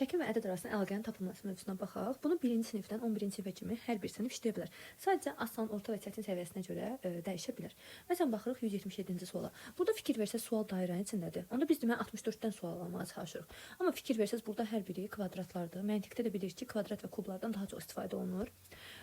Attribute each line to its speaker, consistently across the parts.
Speaker 1: Şəkil və ədəd arasında əlaqənin tapılması mövzusuna baxaq. Bunu 1-ci sinifdən 11-ci sinifə kimi hər bir sinif işləyə bilər. Sadəcə asan, orta və çətin səviyyəsinə görə dəyişə bilər. Məsələn, baxırıq 177-ci suala. Burada fikir versəz sual dairənin içindədir. Onda biz deməli 64-dən sual almağa çalışırıq. Amma fikir versəz burada hər biri kvadratlardır. Məntiqdə də bilirik ki, kvadrat və kublardan daha çox istifadə olunur.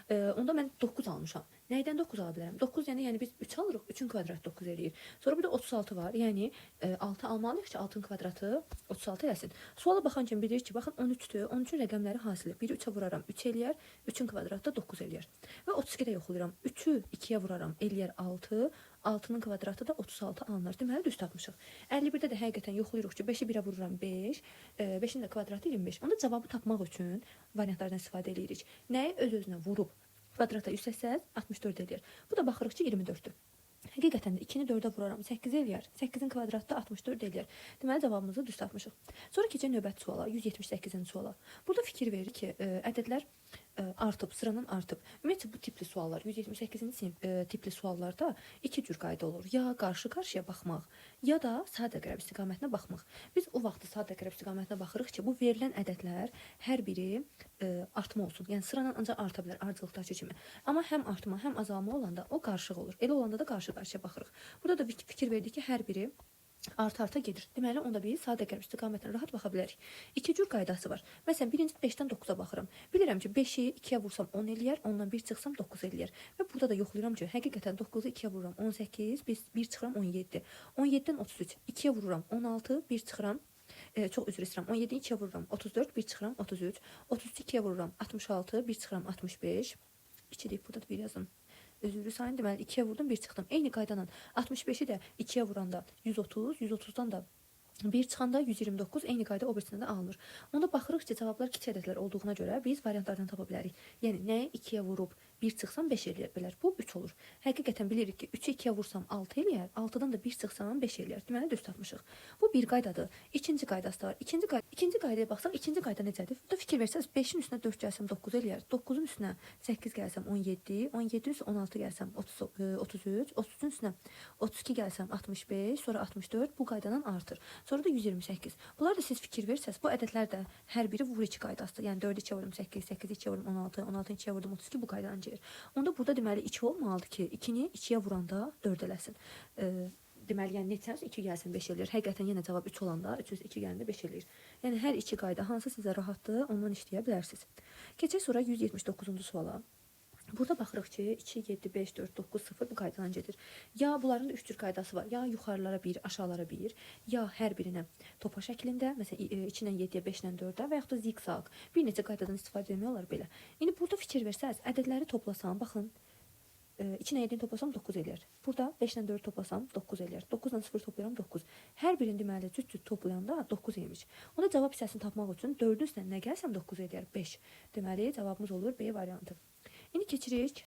Speaker 1: Onda mən 9 almışam. Nəydən 9 ala bilərəm? 9 yəni biz 3 alırıq, 3-ün kvadratı 9 eləyir. Sonra burada 36 var. Yəni 6 almalıyıq ki, 6-ın kvadratı 36 eləsin. Suala baxan kimi bilirik ki, baxın 13-dür. 13-ün rəqəmləri hansıdır? 1-i 3-ə vuraram, 3 eləyər. 3-ün kvadratı da 9 eləyər. Və 32-də yoxlayıram. 3-ü 2-yə vuraram, eləyər 6. 6-nın kvadratı da 36 alınır. Deməli, düz tapmışıq. 51-də də həqiqətən yoxlayırıq ki, 5-i 1-ə vururam 5. 5-in də kvadratı 25. Onda cavabı tapmaq üçün variantlardan istifadə edirik. Nəyi öz-özünə vurub kvadrata yüksətsəz 64 eləyər. Bu da baxırıq ki, 24-dür. Həqiqətən də 2-ni 4-ə vuraram 8 eləyər. 8-in kvadratı da 64 eləyər. Deməli, cavabımızı düz tapmışıq. Sonra keçək növbəti suala, 178-ci suala. Burada fikir verir ki, ədədlər artıb, sıranın artıb. Ümumiyyətlə, bu tipli suallar, 178-ci sinif tipli suallarda iki cür qayda olur. Ya qarşı-qarşıya baxmaq, ya da sadə əqrəb istiqamətinə baxmaq. Biz o vaxtı sadə əqrəb istiqamətinə baxırıq ki, bu verilən ədədlər hər biri artma olsun. Yəni, sıranın ancaq arta bilər, ardıcılıqdakı kimi. Amma həm artma, həm azalma olanda o qarışıq olur. Elə olanda da qarşı-qarşıya baxırıq. Burada da fikir verdik ki, hər biri arta gedir. Deməli, onda biz sadə əqrəb istiqamətinə rahat baxa bilərik. İki cür qaydası var. Məsələn, birinci 5-dən 9-a baxıram. Bilirəm ki, 5-i 2-yə vursam 10 eləyər, ondan 1 çıxsam 9 eləyər. Və burada da yoxlayıram ki, həqiqətən 9-u 2-yə vururam 18, 1 çıxıram 17. 17-dən 33, 2-yə vururam 16, 1 çıxıram çox üzr istəyirəm. 17-ni 2-yə vururam 34, 1 çıxıram 33. 33-ü 2-yə vururam 66, 1 çıxıram 65. 2 deyib burada da 1 yazım. Özürlü sayın deməli 2-yə vurdum, 1 çıxdım. Eyni qaydadan 65-i də 2-yə vuranda 130, 130-dan da 1 çıxanda 129, eyni qayda o birisində də alınır. Onda baxırıq ki, cavablar kiçik ədədlər olduğuna görə biz variantlardan tapa bilərik. Yəni, nəyi 2-yə vurub 1 çıxsam 5 eləyə bilər. Bu 3 olur. Həqiqətən bilirik ki, 3-ü 2-yə vursam 6 eləyər, 6-dan da 1 çıxsam 5 eləyər. Deməli, düz tapmışıq. Bu bir qaydadır. İkinci qaydası da var. İkinci qaydaya baxsaq, ikinci qayda necədir? Burada fikir versəz, 5-in üstünə 4 gəlsəm 9 eləyər, 9-un üstünə 8 gəlsəm 17, 17-in üstünə 16 gəlsəm 33, 33-ün üstünə 32 gəlsəm 65, sonra 64 bu qaydadan artır. Sonra da 128. Bunlar da siz fikir verirsəz, bu ədədlər də hər biri vur 2 qaydasıdır. Yəni 4-ü 2-yə vurum 8, 8-i 2-yə vurum 16, 16-ı 2-yə vurdum 32 bu qaydadan gelir. Onda burada deməli 2 olmalıdır ki, 2-ni 2-yə vuranda 4 eləsin. Deməli, yəni neçəniz 2 gəlsin 5 eləyir. Həqiqətən yenə cavab 3 olanda 3 2 gələndə 5 eləyir. Yəni hər iki qayda hansı sizə rahatdır, ondan işləyə bilərsiniz. Keçək sonra 179-cu suala. Burada baxırıq ki, 2, 7, 5, 4, 9, 0 bu qaydadan gedir. Ya bunların da 3 cür qaydası var. Ya yuxarılara 1, aşağılara 1, ya hər birinə topa şəklində, məsələn 2-lə 7-yə, 5-lə 4-ə və yaxud da zigzag. Bir neçə qaydadan istifadə etmək olar belə. İndi burada fikir versəz, ədədləri toplasam, baxın, 2-lə 7-ni toplasam 9 eləyər. Burada 5-lə 4 toplasam 9 eləyər. 9-dan 0 toplayıram 9. Hər birini deməli cüt-cüt toplayanda 9 eləymiş. Onda cavab hissəsini tapmaq üçün 4-ün üstünə nə gəlsəm 9 eləyər? 5. Deməli, cavabımız olur B variantı. İndi keçirik